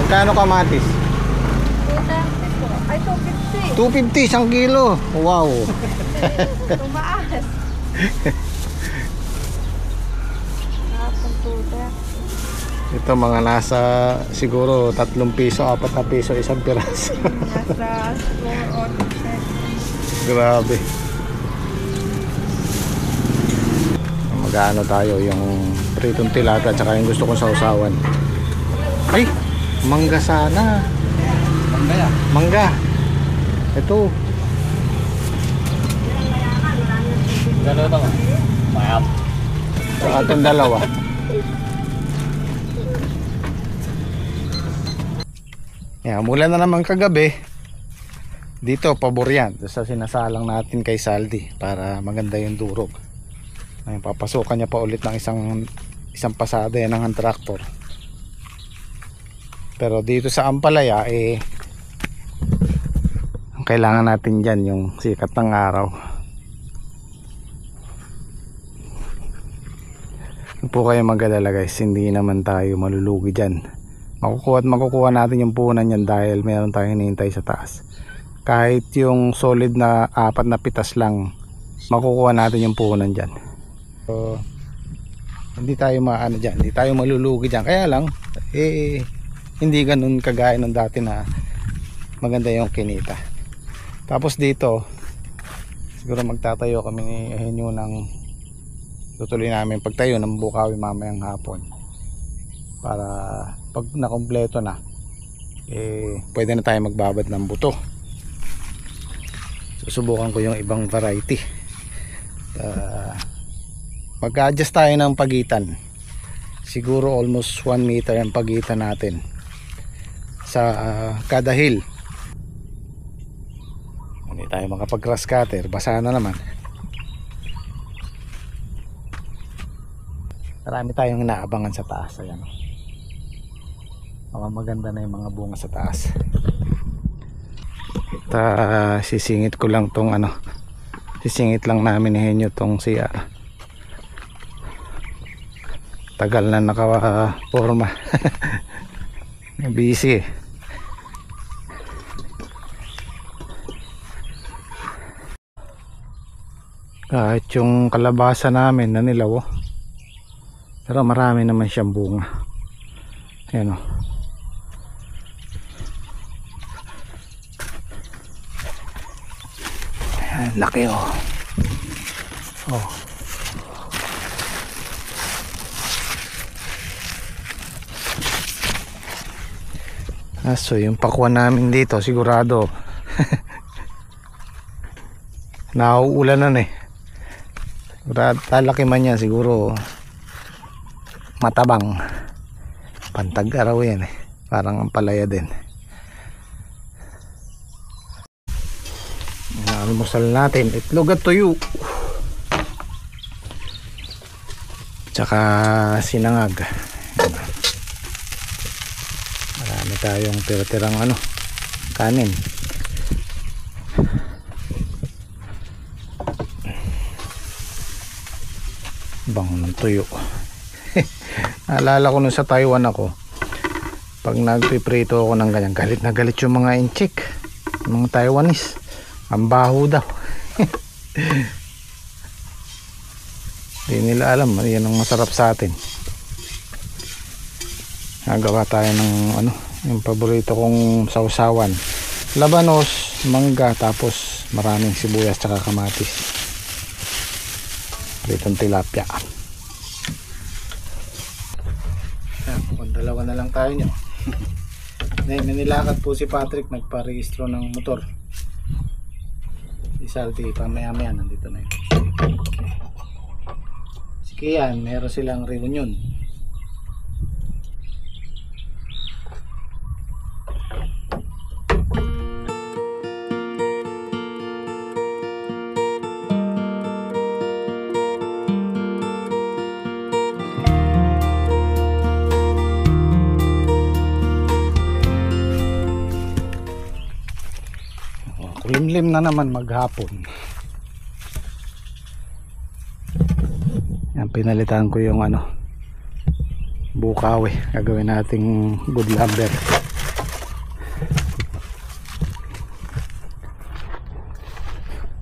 Magkano kamatis? 230 po. Ay, 250. 250 isang kilo. Wow. Tumaas. Hapon 230. Ito mga nasa siguro 3 piso, 4 na piso isang piraso. Nasa 4 or 7. Grabe. Mag-ano tayo yung pritong tilata tsaka yung gusto kong sausawan. Ay, mangga sana. Mangga ya? Mangga. Ito. Gano'n ito ba? Mayam. Saka itong dalawa. Yan, mula na naman kagabi. Dito, pabor yan. Sa sinasalang natin kay Saldi para maganda yung durog. Ayun, papasukan niya pa ulit ng isang pasada yan ng traktor. Pero dito sa Ampalaya ang kailangan natin dyan yung sikat ng araw. Huwag po kayo mag-alala guys, hindi naman tayo malulugi dyan. Makukuha natin yung punan yan dahil meron tayong hinihintay sa taas. Kahit yung solid na 4 na pitas lang, makukuha natin yung punan dyan. So, hindi tayo maano dyan, hindi tayo malulugi dyan. Kaya lang hindi ganun kagaya ng dati na maganda yung kinita. Tapos dito siguro magtatayo kami henyo ng tutuloy namin pagtayo ng Bukawi mamayang hapon para pag nakompleto na pwede na tayo magbabad ng buto. Susubukan ko yung ibang variety. Mag-adjust tayo ng pagitan. Siguro almost 1 meter ang pagitan natin sa kada hill. Hindi tayo makapag-grass cutter, basa na naman. Marami tayong inaabangan sa taas. Ayan. Maganda na yung mga bunga sa taas. Sisingit ko lang tong sisingit lang namin ni Henyo tong siya. Tagal na naka-forma. Busy. Kahit yung kalabasa namin na nilaw, pero marami naman siyang bunga. Ayan o. Ayan, laki o. Oh. So yung pakwan namin dito sigurado nauulanan talaki man yan, siguro matabang pantag araw yan parang ang palaya din. Almusal natin itlog at tuyo tsaka sinangag. Marami tayong tira-tirang kanin. Bango ng tuyo. Naalala ko nung sa Taiwan ako, pag nagpiprito ako ng ganyan, galit na galit yung mga inchik, mga Taiwanese. Ang baho daw. Hindi nila alam yan ang masarap sa atin. Nagawa tayo ng yung paborito kong sausawan, labanos, mangga, tapos maraming sibuyas tsaka kamatis, pritong tilapia. Kung dalawa na lang tayo nyo. May nilakad po si Patrick, nagparehistro ng motor. Si Salty pamaya maya nandito na yun. Si Kian meron silang reunion. Limlim na naman maghapon. Yan, pinalitan ko yung Bukawi. Gagawin nating good lumber.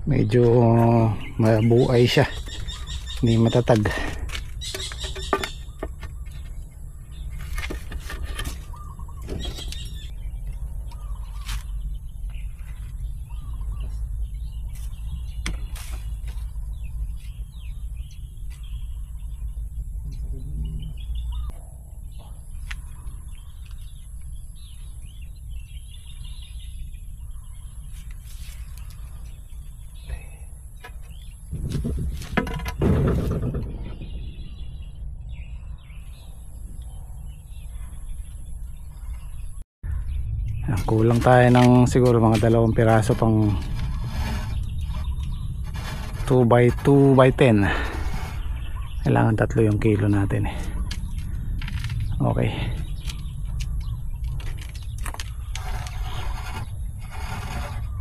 medyo mabuhay siya, hindi matatag. Kulang tayo ng siguro mga 2 piraso pang 2x10. Kailangan 3 yung kilo natin eh. Okay.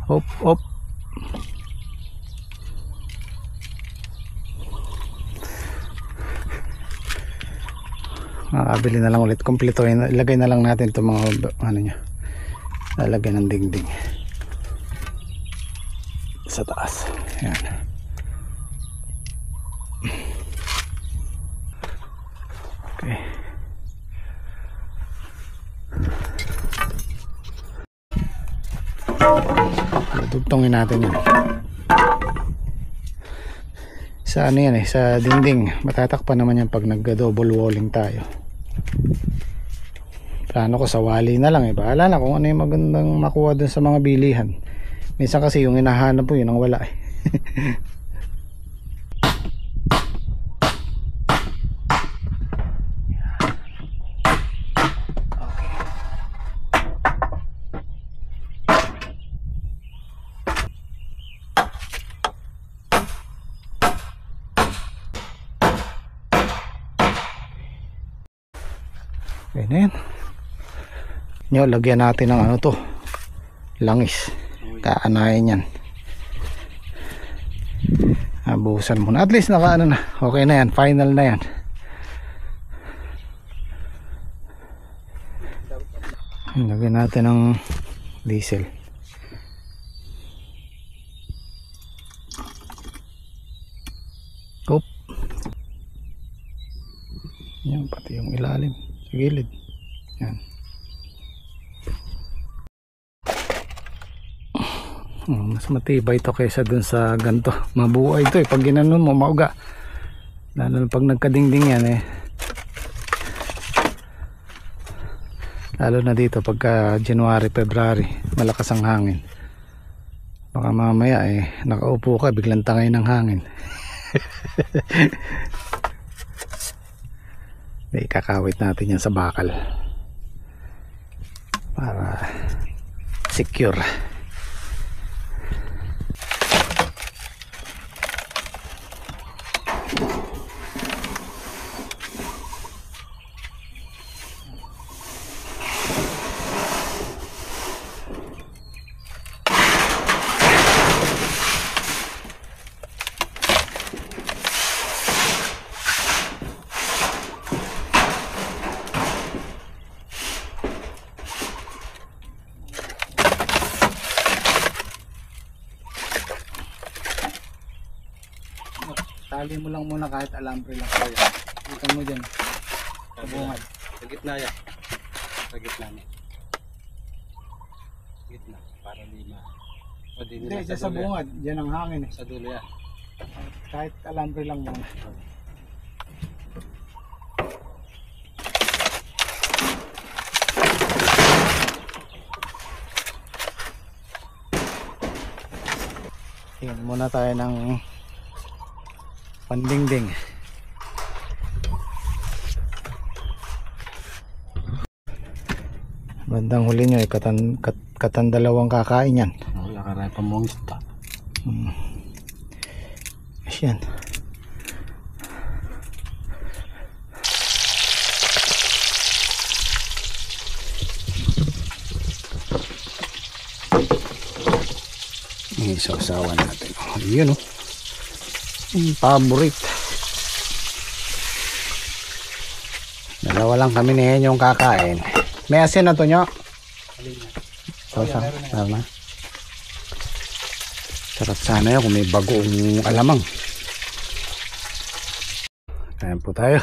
Hop hop. Makabili na lang ulit, kompleto. Ilagay na lang natin itong mga ano nyo, lalagyan ng dingding sa taas. Ayan. Okay. Dugtongin natin yan sa ano yan eh, sa dingding. Matatakpan naman yan pag nag-double walling tayo. Plano ko sa wali na lang eh. Bahala na kung ano yung magandang makuha dun sa mga bilihan. Minsan kasi yung hinahanap po yun ang wala eh. Okay na yan. Nyo, lagyan natin ng ano to, langis. Kaanayin yan. Abusan muna. At least naka ano na. Okay na yan. Final na yan. Lagyan natin ng diesel. Oop. Yan, pati yung ilalim sa gilid. Yan. Mas matibay ito kaysa dun sa ganto. Mabuhay ito eh. Pag ginanon mo, mauga. Lalo pag nagkadingding yan eh. Lalo na dito pagka January, February, malakas ang hangin. Baka mamaya eh, nakaupo ka, biglang tangay ng hangin. Ikakawit natin yan sa bakal para secure. Tali mo lang muna kahit alambre lang kayo. Ikan mo dyan. Sa bungad. Sa gitna yan. Sa gitna niya. Gitna. Para di ma... O di Hindi, dyan sa bungad. Dyan ang hangin eh. Sa dulo yan. Kahit alambre lang muna. Tingnan muna tayo ng pandingding. Bandang huli nyo, katandalawang kakain yan. Wala ka rin pamungis pa. Asyan. Isaw-sawan natin. Yun oh. Paborite. Dalawa lang kami ni yung kakain. May asin na to nyo? So, na. Sarap sana yun kung may bagong alamang. Ayan po tayo.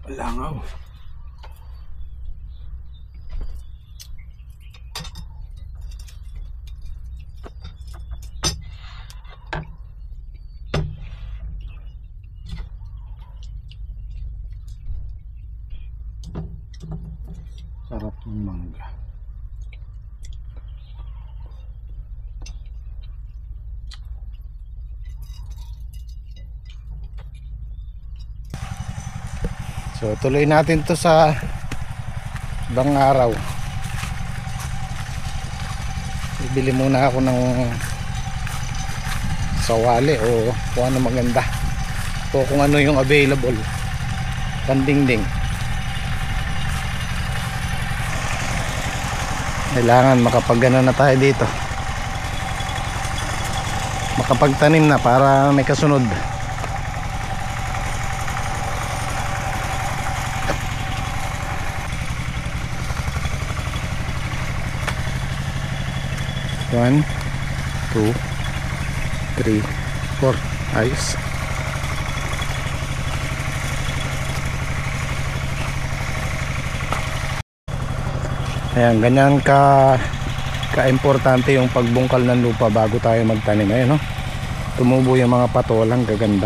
Langaw. Sarap ng mangga. So tuloy natin to sa ibang araw. Bibili muna ako ng sawali o kung ano maganda o kung ano yung available, pandingding. Kailangan makapagana na tayo dito, makapagtanim na para may kasunod. One, 2, 3, 4. Ayos. Ayan, ganyan ka-importante yung pagbungkal ng lupa bago tayo magtanim. Ayun, no? Tumubo yung mga patolang, gaganda.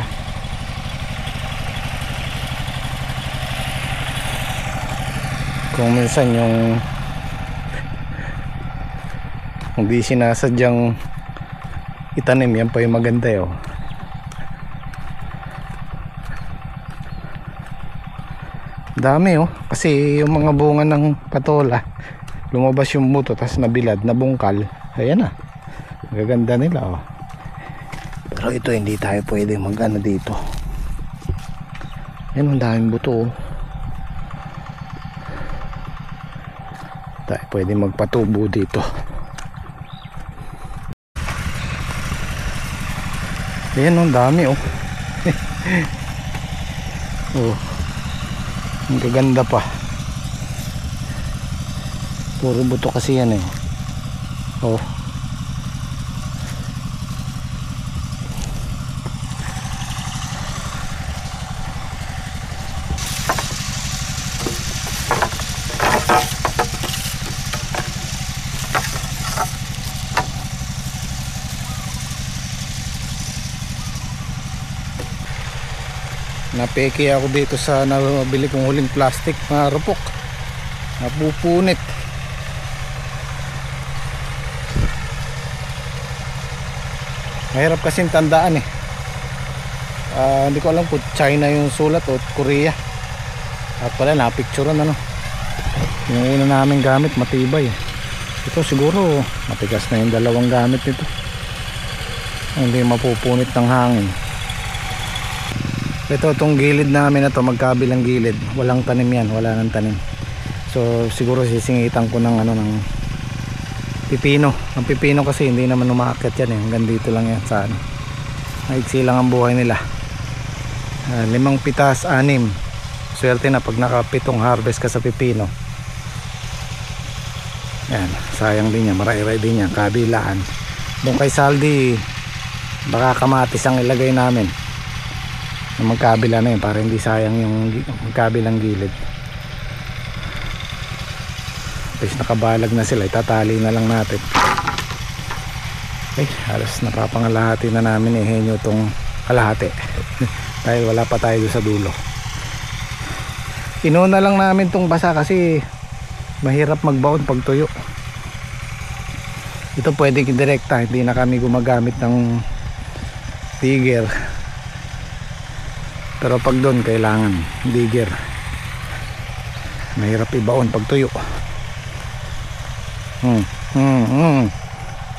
Kung minsan yung hindi sinasadyang itanim, yan pa yung maganda yun. Dami oh, kasi yung mga bunga ng patola lumabas yung buto, tas nabilad, nabungkal. Ayan na, gaganda nila oh. Pero ito hindi tayo pwede mag-ano dito. Ayan, ang daming buto oh. Tayo pwede magpatubo dito. Ayan, ang dami oh. Oh, ang gaganda pa. Puro buto kasi yan eh. Oh, napeke ako dito sa nabili kong huling plastic na rupok, napupunit. Mahirap kasing tandaan eh. Hindi ko alam kung China yung sulat o Korea. At pala napicturean ano. Yung una namin gamit matibay eh. Ito siguro matigas na yung dalawang gamit nito, hindi mapupunit ng hangin. Ito, itong gilid namin na to, magkabilang gilid, walang tanim yan, wala nang tanim. So siguro sisingitan ko ng ano, ng pipino. Ang pipino kasi hindi naman umaakyat yan eh, hanggang dito lang yan sa ano. Maiksi lang ang buhay nila. 5 pitas, 6. Swerte na pag nakapitong harvest ka sa pipino. Yan, sayang din yan, maray-ray din yan, kabilaan. Doon kay Saldi, baka kamatis ang ilagay namin magkabila na yun para hindi sayang yung magkabilang gilid. Tapos nakabalag na sila, itatali na lang natin. Halos napapangalahati na namin ihenyo itong kalahati dahil wala pa tayo sa dulo. Inuna lang namin tong basa kasi mahirap magbaon pag tuyo. Ito pwede direkta, hindi na kami gumagamit ng digger. Pero pag doon kailangan digger. Mahirap ibaon pag tuyo.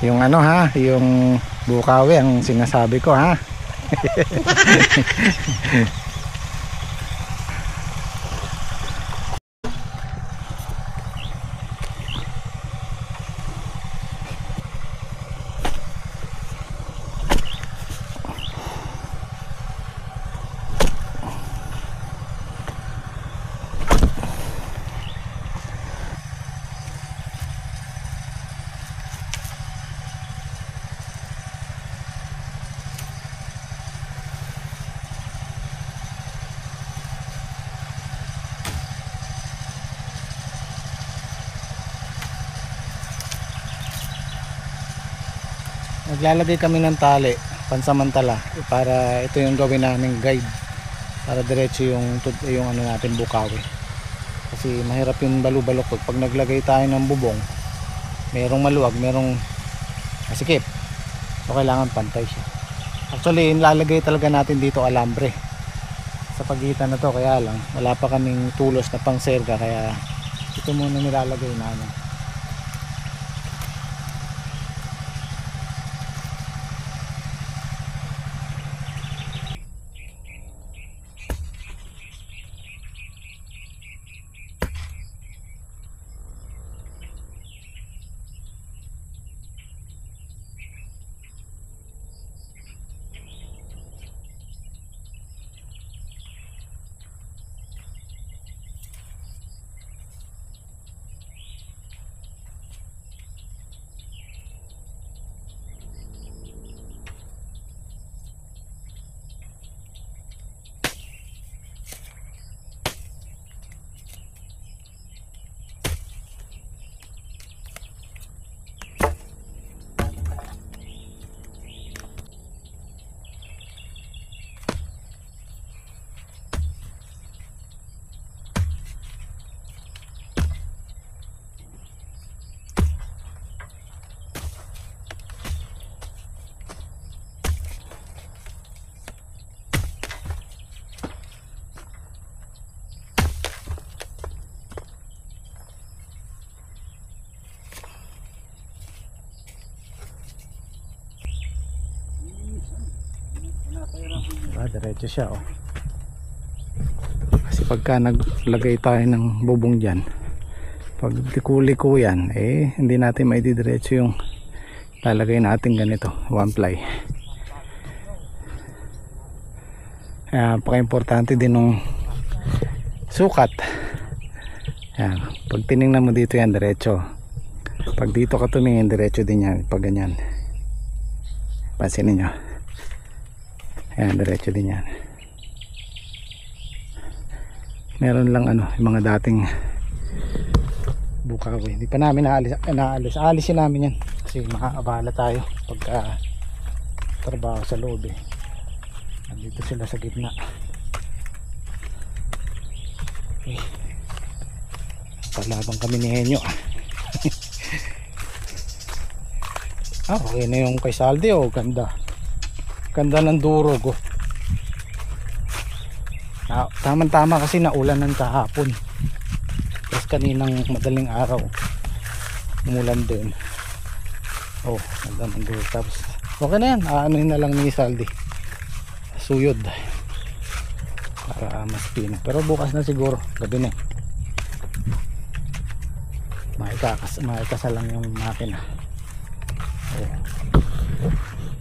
Yung ano ha, yung bukawi ang sinasabi ko ha. Naglalagay kami ng tali pansamantala para ito yung gawin naming guide para diretso yung ano natin bukawi, kasi mahirap yung balubalok pag naglagay tayo ng bubong, merong maluwag, merong masikip, so kailangan pantay siya. Actually nilalagay talaga natin dito alambre sa pagitan na to, kaya lang wala pa kaming tulos na pang serga, kaya ito muna nilalagay namin. Diretso siya oh. Kasi pagka naglagay tayo ng bubong dyan, pag liko-liko yan hindi natin maididiretso yung lalagay natin ganito, one ply. Kaya paka-importante din ng sukat. Yan. Pag tinignan mo dito yan diretso, pag dito ka tumingin diretso din yan, pag ganyan pansinin nyo. Ayan, diretso din yan. Meron lang ano, yung mga dating bukawi. Hindi pa namin naalis. Aalisin namin yan kasi makakabala tayo pagka trabaho sa loob eh. Nandito sila sa gitna. Okay. Palabang kami ni Henyo. Okay na yung kay Saldi oh, ganda. Ganda ng durog oh. Tama-tama kasi naulan ng kahapon. Tapos kaninang madaling araw umulan din. Oh, ganda ng durog. Tapos okay na yan. Aanuhin na lang ni Saldi. Suyod. Para mas pino. Pero bukas na siguro. Gabi na. Maikasa lang yung makina. Oh.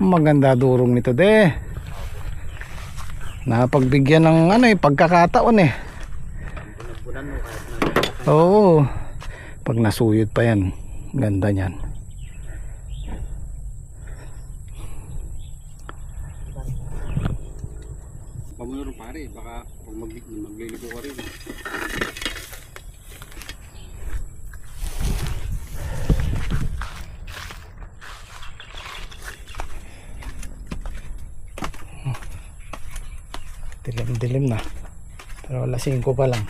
Maganda durong nito de. Napagbigyan ng ano pagkakataon Oo. Pag nasuyod pa yan, ganda niyan. Pamunuro pare, baka pag magliligo ka rin. Dilim-dilim na. Pero alas 5 pa lang.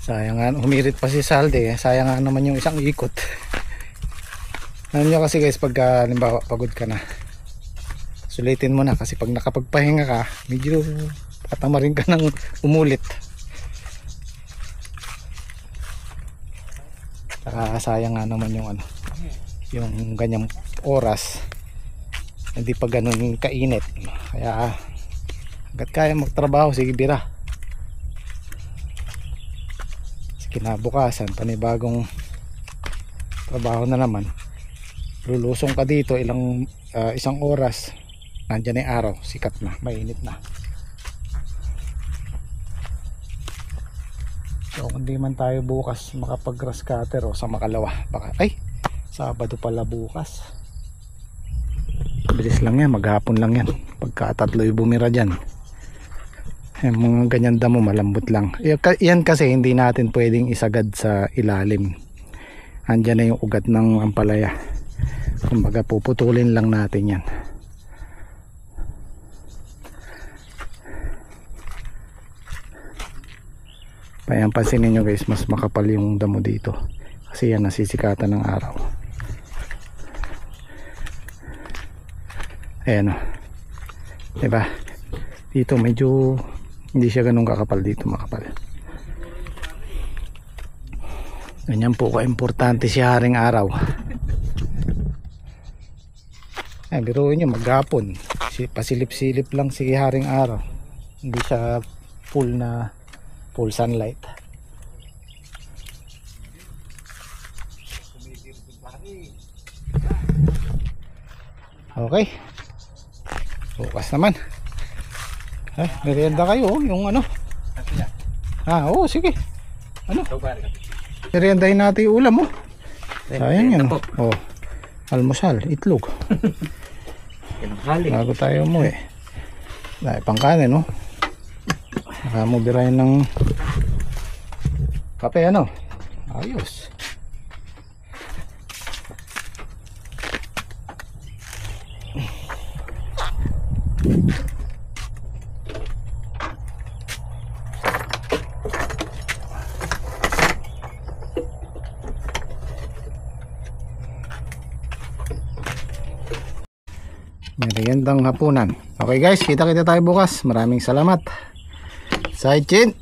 Sayang nga, humirit pa si Salde. Sayang nga naman yung isang ikot. Ano nyo kasi guys, pagka halimbawa pagod ka na, sulitin mo na kasi pag nakapagpahinga ka, medyo patamarin ka ng umulit. Saka sayang nga naman yung yung ganyang oras, hindi pa ganun kainit. Kaya hanggat kaya magtrabaho, sige bira. Kinabukasan panibagong trabaho na naman, lulusong ka dito isang oras, nandyan na yung araw, sikat na, mainit na. So kung di man tayo bukas makapag grass cutter o sa Makalawa, baka Sabado pala bukas. Bilis lang yan, maghapon lang yan, pagka 3 bumira dyan. Yung mga ganyan damo malambot lang. Yan kasi hindi natin pwedeng isagad sa ilalim. Andyan na yung ugat ng ampalaya. Kumbaga puputulin lang natin yan. Payan, pansinin nyo guys, mas makapal yung damo dito. Kasi yan nasisikatan ng araw. Ayan o. Diba? Dito medyo hindi siya ganun kakapal, dito makapal. Ganyan po ka-importante si Haring Araw. Biruin nyo, maghapon pasilip-silip lang si Haring Araw, hindi siya full sunlight. Okay, bukas naman merienda kayo, yung oo sige, meriendahin natin yung ulam sayang yan almusal, itlog bago tayo umuwi. Dahil pangkanin saka mo birahin ng kape ayos. Meriendang hapunan. Okay guys, kita tayo bukas. Maraming salamat. Side chin.